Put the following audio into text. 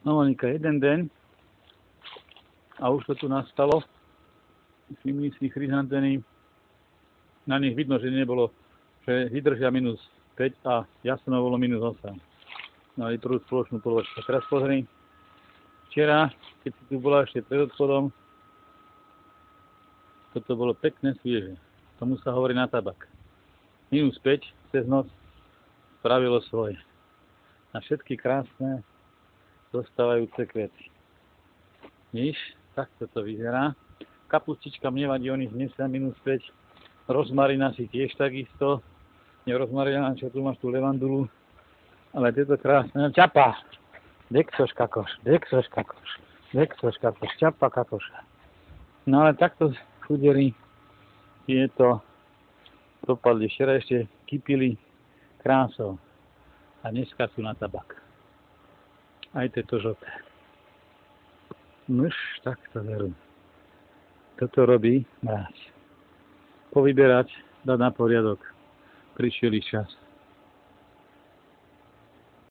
No Monika, jeden deň a už to tu nastalo. Všimli si chryzanteny, na nich vidno, že nebolo, že vydržia minus 5 a jasno bolo minus 8. Mali prvú spoločnú položku. Teraz pozri, včera, keď si tu bola ešte pred odchodom, toto bolo pekné svieže. Tomu sa hovorí na tabak. Minus 5 cez noc spravilo svoje. Na všetky krásne zostávajúce kvety. Víš, takto to vyzerá. Kapustička mne vadí, oni znesia minus 5. Rozmarina si tiež takisto. Nerozmarina, čo tu máš tú levandulu. Ale tieto krásne. Čapa! Deksoš kakoš, čapa kakoša. No ale takto chuderi tieto dopadli. Včera ešte kypili krásou. A dneska sú na tabak. Aj tieto žlté. Nož, tak to veru. Toto robí mráz. Povyberať, dať na poriadok. Prišiel ich čas.